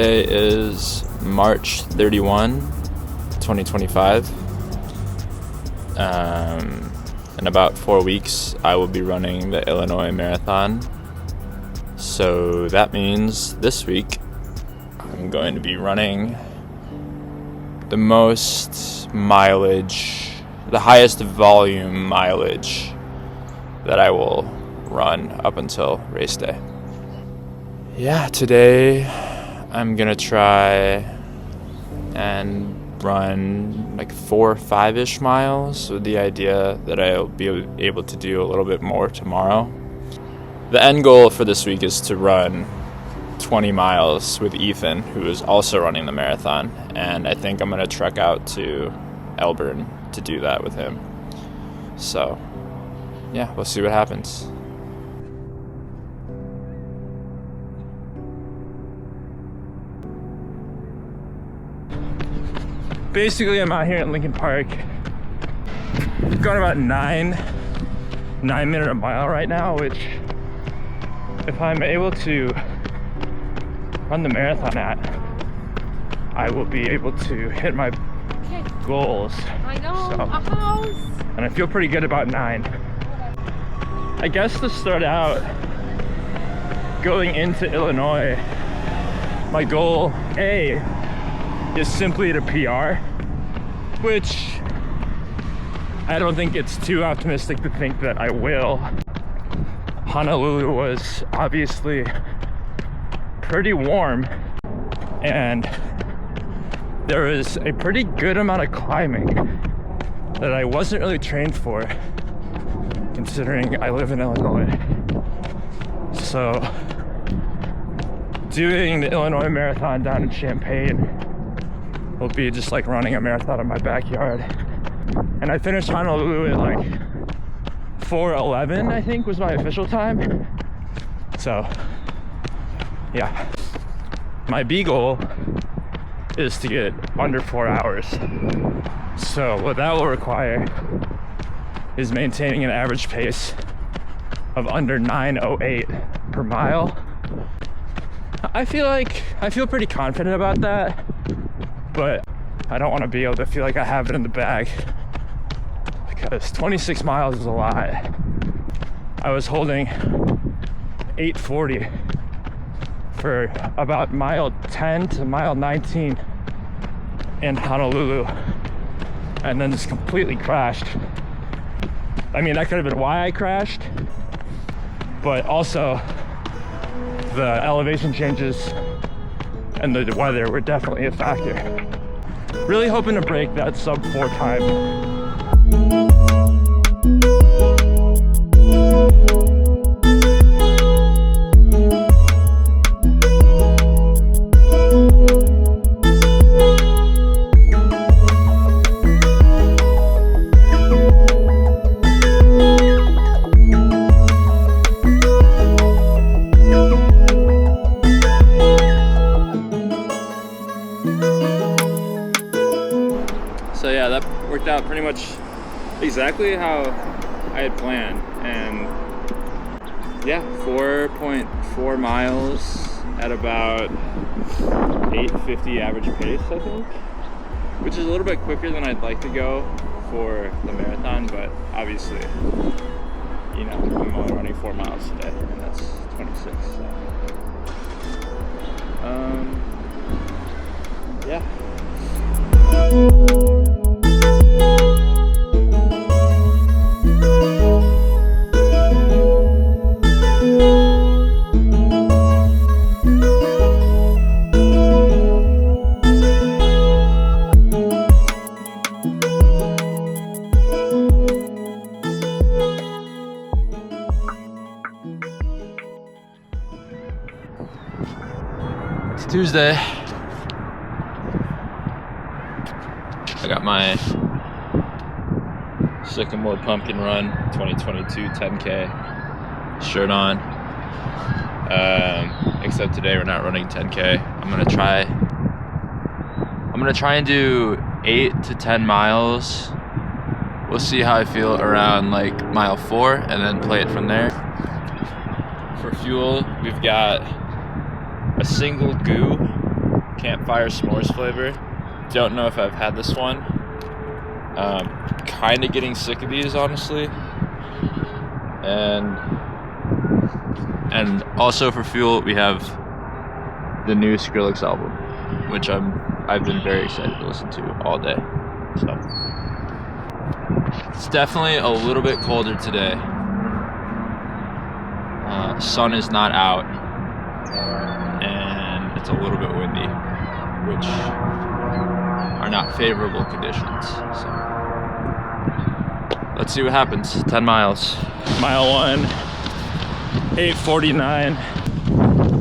Today is March 31, 2025. In about 4 weeks, I will be running the Illinois Marathon. So that means this week, I'm going to be running the most mileage, the highest volume mileage that I will run up until race day. Yeah, today I'm gonna try and run like 4 or 5-ish miles with the idea that I'll be able to do a little bit more tomorrow. The end goal for this week is to run 20 miles with Ethan, who is also running the marathon, and I think I'm gonna trek out to Elburn to do that with him. So yeah, we'll see what happens. Basically, I'm out here in Lincoln Park. I've got about 9 minutes a mile right now, which if I'm able to run the marathon at, I will be able to hit my goals. I know, so, a house. And I feel pretty good about 9. I guess to start out, going into Illinois, my goal, A, is simply to PR, which I don't think it's too optimistic to think that I will. Honolulu was obviously pretty warm, and there was a pretty good amount of climbing that I wasn't really trained for, considering I live in Illinois. So doing the Illinois Marathon down in Champaign will be just like running a marathon in my backyard. And I finished Honolulu at like 4:11, I think was my official time. So yeah, my B goal is to get under 4 hours. So what that will require is maintaining an average pace of under 9:08 per mile. I feel pretty confident about that, but I don't want to be able to feel like I have it in the bag, because 26 miles is a lot. I was holding 8:40 for about mile 10 to mile 19 in Honolulu, and then just completely crashed. I mean, that could have been why I crashed, but also the elevation changes and the weather were definitely a factor. Really hoping to break that sub 4 time. So yeah, that worked out pretty much exactly how I had planned, and yeah, 4.4 miles at about 8:50 average pace, I think, which is a little bit quicker than I'd like to go for the marathon, but obviously, you know, I'm only running 4 miles today, and that's 26. So. Yeah. It's Tuesday. I got my Sycamore Pumpkin Run 2022 10K shirt on. Except today we're not running 10K. I'm gonna try and do 8 to 10 miles. We'll see how I feel around like mile 4 and then play it from there. For fuel, we've got a single goo campfire s'mores flavor. Don't know if I've had this one. Kind of getting sick of these, honestly. And also for fuel, we have the new Skrillex album, which I've been very excited to listen to all day. So it's definitely a little bit colder today. Sun is not out, and it's a little bit windy, which are not favorable conditions. So let's see what happens. 10 miles. Mile 1, 8:49.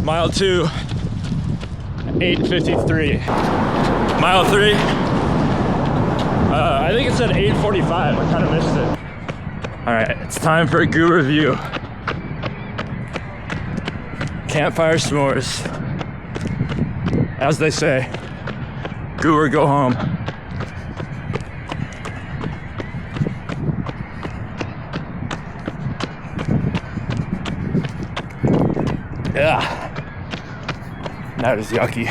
Mile 2, 8:53. Mile 3, I think it said 8:45. I kind of missed it. All right, it's time for a goo review. Campfire s'mores. As they say, goo or go home. Yeah, that is yucky.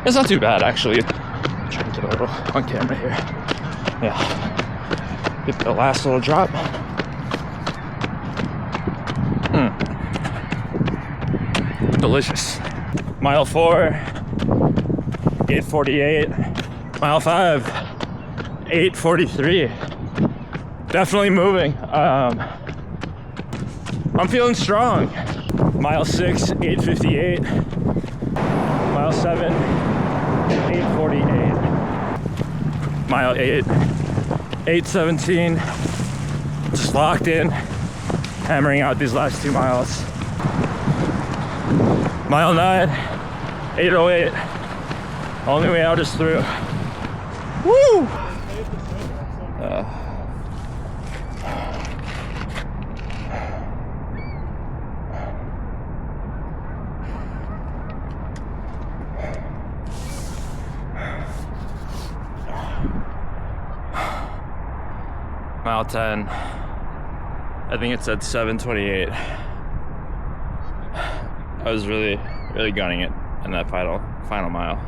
It's not too bad, actually. I'm trying to get a little on camera here. Yeah, get the last little drop. Delicious. Mile 4, 8:48. Mile 5, 8:43. Definitely moving. I'm feeling strong. Mile 6, 8:58. Mile 7, 8:48. Mile 8, 8:17. Just locked in, hammering out these last 2 miles. Mile 9, 8:08. Only way out is through. Woo! Mile 10, I think it said 7:28. I was really gunning it in that final mile.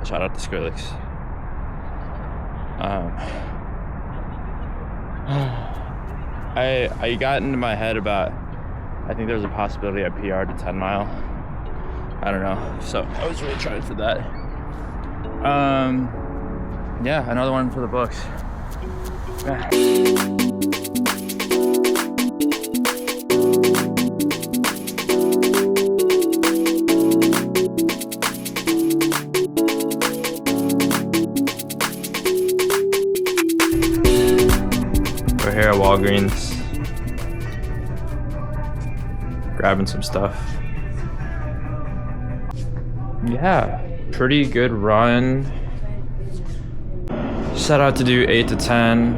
Shout out to Skrillex. I got into my head about, I think there's a possibility I PR to 10 mile. I don't know. So I was really trying for that. Yeah, another one for the books. Yeah. We're here at Walgreens, grabbing some stuff. Yeah, pretty good run. Set out to do 8 to 10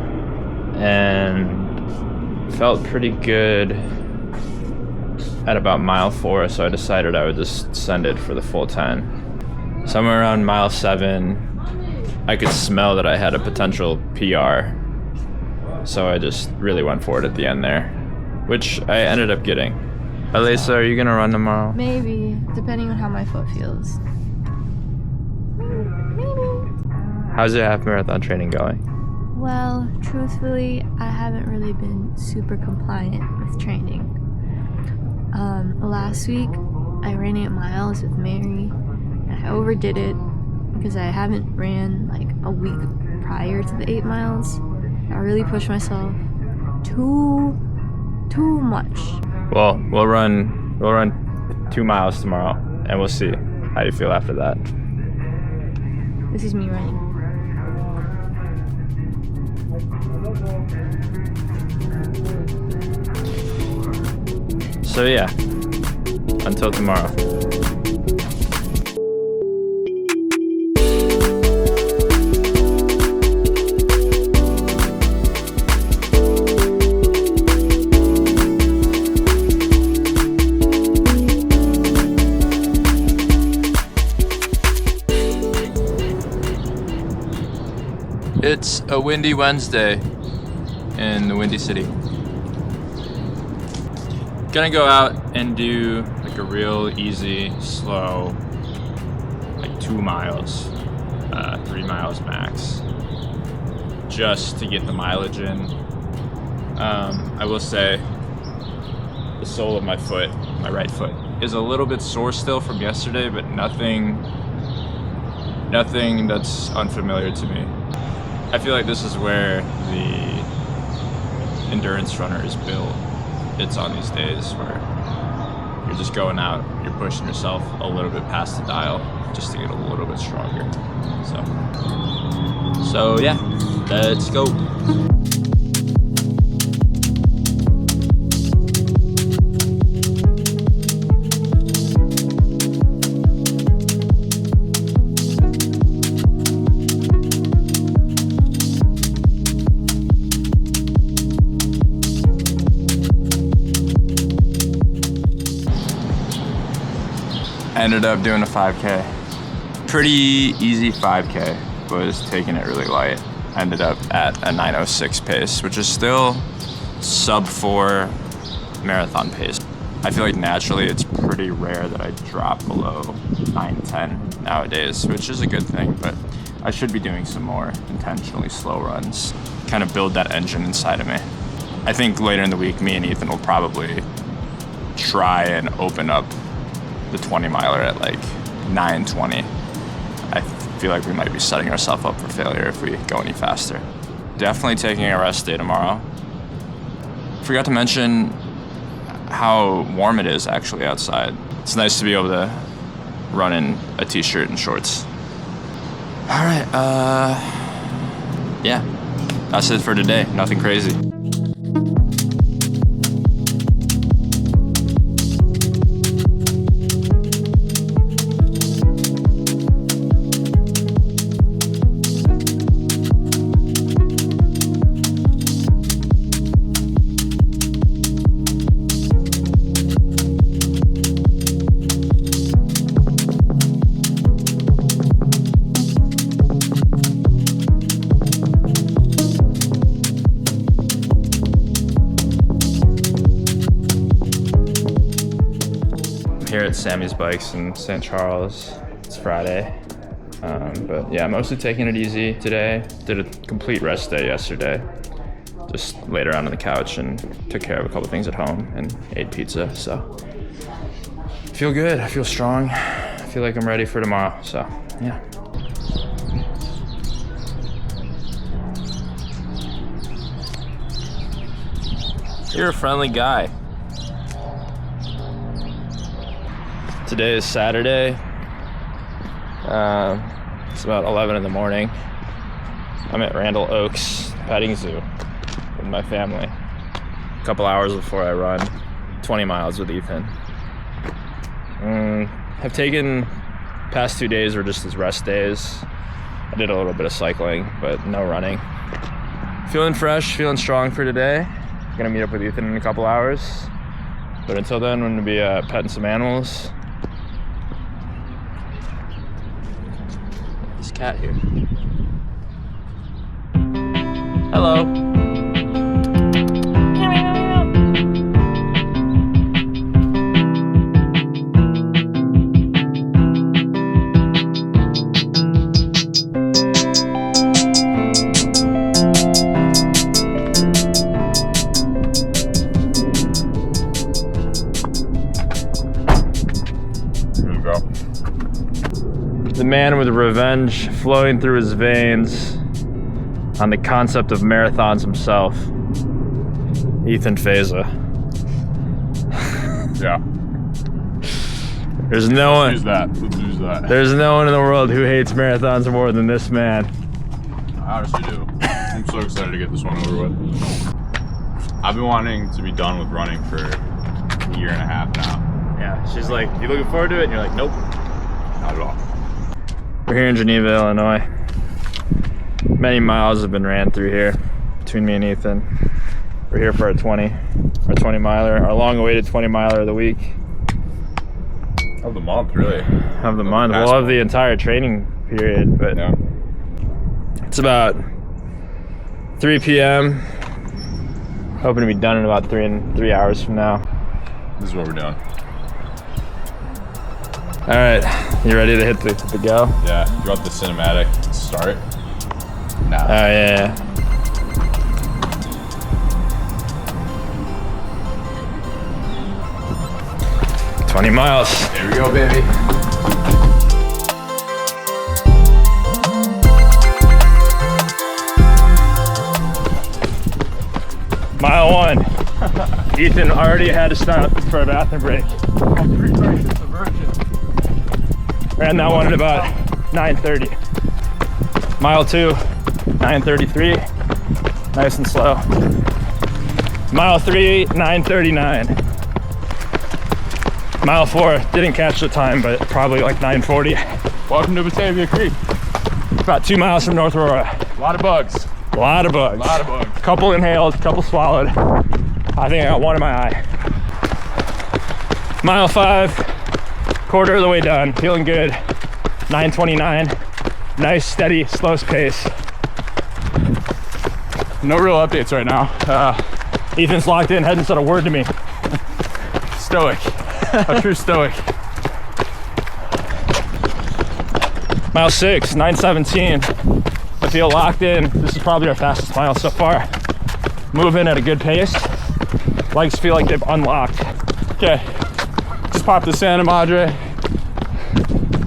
and felt pretty good at about mile 4, so I decided I would just send it for the full 10. Somewhere around mile 7, I could smell that I had a potential PR, so I just really went for it at the end there, which I ended up getting. Alyssa, are you gonna run tomorrow? Maybe, depending on how my foot feels. Maybe. How's your half marathon training going? Well, truthfully, I haven't really been super compliant with training. Last week, I ran 8 miles with Mary, and I overdid it because I haven't ran like a week prior to the 8 miles. I really pushed myself too much. Well, we'll run 2 miles tomorrow, and we'll see how you feel after that. This is me running. So yeah, until tomorrow. It's a windy Wednesday in the Windy City. Gonna go out and do a like a real easy, slow, like 2 miles, 3 miles max, just to get the mileage in. I will say the sole of my foot, my right foot, is a little bit sore still from yesterday, but nothing that's unfamiliar to me. I feel like this is where the endurance runner is built. It's on these days where you're just going out, you're pushing yourself a little bit past the dial just to get a little bit stronger. So yeah, let's go. Ended up doing a 5K. Pretty easy 5K, was taking it really light. Ended up at a 9:06 pace, which is still sub 4 marathon pace. I feel like naturally it's pretty rare that I drop below 9:10 nowadays, which is a good thing, but I should be doing some more intentionally slow runs, kind of build that engine inside of me. I think later in the week, me and Ethan will probably try and open up the 20 miler at like 9:20. I feel like we might be setting ourselves up for failure if we go any faster. Definitely taking a rest day tomorrow. Forgot to mention how warm it is actually outside. It's nice to be able to run in a t-shirt and shorts. All right, yeah, that's it for today. Nothing crazy. Here at Sammy's Bikes in St. Charles. It's Friday, but yeah, mostly taking it easy today. Did a complete rest day yesterday. Just laid around on the couch and took care of a couple things at home and ate pizza, so I feel good, I feel strong. I feel like I'm ready for tomorrow, so yeah. You're a friendly guy. Today is Saturday. It's about 11 in the morning. I'm at Randall Oaks Petting Zoo with my family. A couple hours before I run 20 miles with Ethan. Have taken past 2 days were just as rest days. I did a little bit of cycling, but no running. Feeling fresh, feeling strong for today. Gonna meet up with Ethan in a couple hours. But until then, I'm gonna be petting some animals. This cat here. Hello. The man with revenge flowing through his veins on the concept of marathons himself, Ethan Feza. Yeah. There's no one. Use that. Let's use that. There's no one in the world who hates marathons more than this man. I honestly do. I'm so excited to get this one over with. I've been wanting to be done with running for a year and a half now. Yeah, she's like, "You looking forward to it?" And you're like, "Nope, not at all." We're here in Geneva, Illinois. Many miles have been ran through here between me and Ethan. We're here for our 20 miler, our long-awaited 20 miler of the week. Of the month, really. Of the month. Well, of the entire training period, but yeah. It's about 3 p.m. Hoping to be done in about 3 hours from now. This is what we're doing. All right, you ready to hit the go? Yeah, you want the cinematic start? Nah. Oh yeah. 20 miles. Here we go, baby. Mile 1. Ethan already had to stop for a bathroom break. I'm pretty sorry, it's a virgin. Ran that one at about 9:30. Mile 2, 9:33. Nice and slow. Mile 3, 9:39. Mile 4, didn't catch the time, but probably like 9:40. Welcome to Batavia Creek. About 2 miles from North Aurora. A lot of bugs. A lot of bugs. A lot of bugs. Couple inhaled, couple swallowed. I think I got one in my eye. Mile 5, quarter of the way done, feeling good. 9:29. Nice, steady, slow pace. No real updates right now. Ethan's locked in, hadn't said a word to me. Stoic. A true stoic. Mile 6, 9:17. I feel locked in. This is probably our fastest mile so far. Moving at a good pace. Legs feel like they've unlocked. Okay, just popped the Santa Madre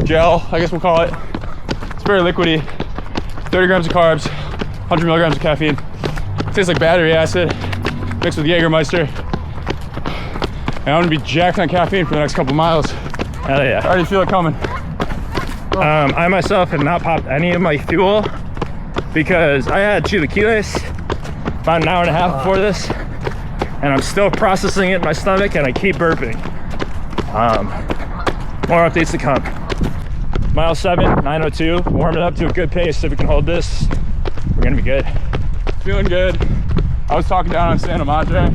gel, I guess we'll call it. It's very liquidy. 30 grams of carbs, 100 milligrams of caffeine. Tastes like battery acid mixed with Jägermeister. And I'm gonna be jacked on caffeine for the next couple miles. Hell yeah. I already feel it coming. I myself have not popped any of my fuel because I had chilaquiles about an hour and a half before this, and I'm still processing it in my stomach and I keep burping. More updates to come. Mile 7, 9:02, warming up to a good pace. If we can hold this, we're gonna be good. Feeling good. I was talking down on Santa Madre.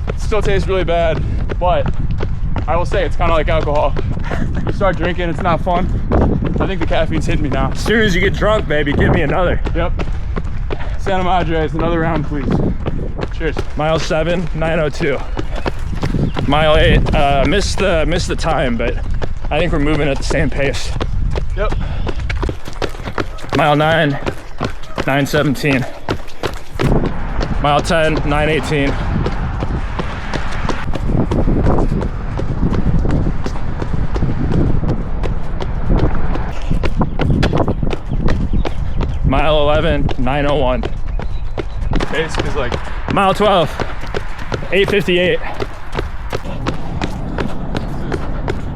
It still tastes really bad, but I will say it's kind of like alcohol. You start drinking, it's not fun. I think the caffeine's hitting me now. As soon as you get drunk, baby, give me another. Yep. Santa Madre is another round, please. Cheers. Mile 7, 9:02. Mile 8, missed the time, but I think we're moving at the same pace. Yep. Mile 9, 9:17. Mile 10, 9:18. Mile 11, 9:01. Pace is like Mile 12, 8:58.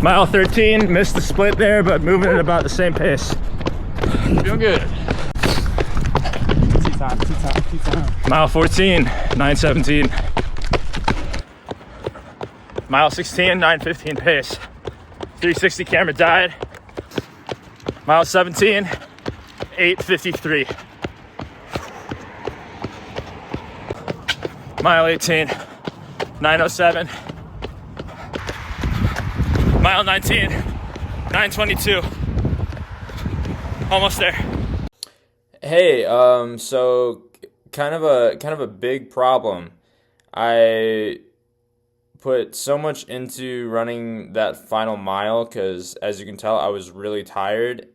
Mile 13, missed the split there, but moving at about the same pace. feeling good. Tea time, tea time, tea time. Mile 14, 9:17. Mile 16, 9:15 pace. 360 camera died. Mile 17, 8:53. Mile 18, 9:07. Mile 19, 9:22. Almost there. Hey, so kind of a big problem. I put so much into running that final mile because, as you can tell, I was really tired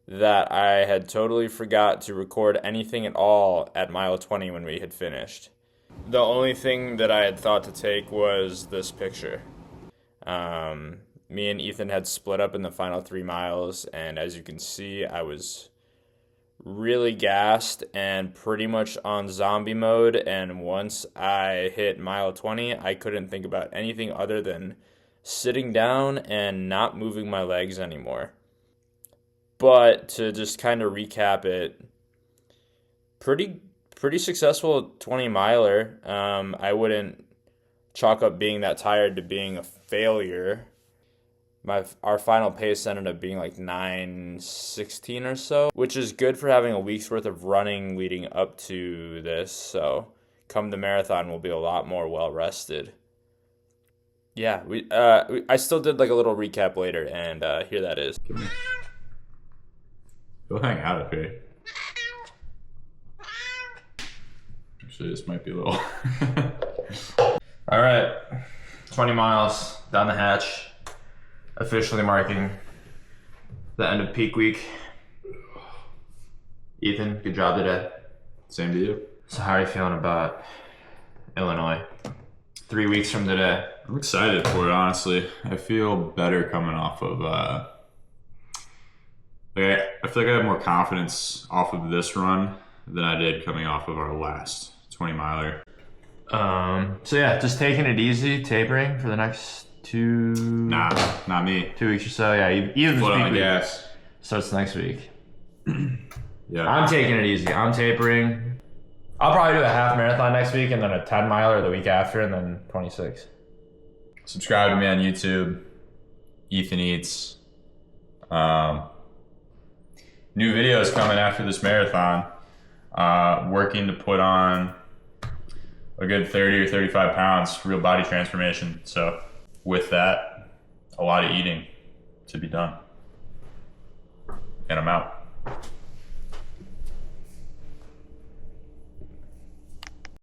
that I had totally forgot to record anything at all at mile 20 when we had finished. The only thing that I had thought to take was this picture. Me and Ethan had split up in the final 3 miles, and as you can see, I was really gassed and pretty much on zombie mode, and once I hit mile 20, I couldn't think about anything other than sitting down and not moving my legs anymore. But to just kind of recap it, pretty successful 20 miler. I wouldn't chalk up being that tired to being a failure. Our final pace ended up being like 9:16 or so, which is good for having a week's worth of running leading up to this. So come the marathon, we'll be a lot more well rested. Yeah, I still did like a little recap later, and here that is. Go hang out up here. Actually, this might be a little. All right, 20 miles down the hatch. officially marking the end of peak week. Ethan, good job today. Same to you. So how are you feeling about Illinois? 3 weeks from today. I'm excited for it, honestly. I feel better coming off of, I feel like I have more confidence off of this run than I did coming off of our last 20 miler. So yeah, just taking it easy, tapering for the next Nah, not me. 2 weeks or so. Yeah, even Foot on peak the week gas. starts next week. Yeah. I'm taking it easy. I'm tapering. I'll probably do a half marathon next week and then a 10 miler the week after and then 26. Subscribe to me on YouTube. Ethan Eats. New videos coming after this marathon. Working to put on a good 30 or 35 pounds, real body transformation. So with that, a lot of eating to be done. And I'm out.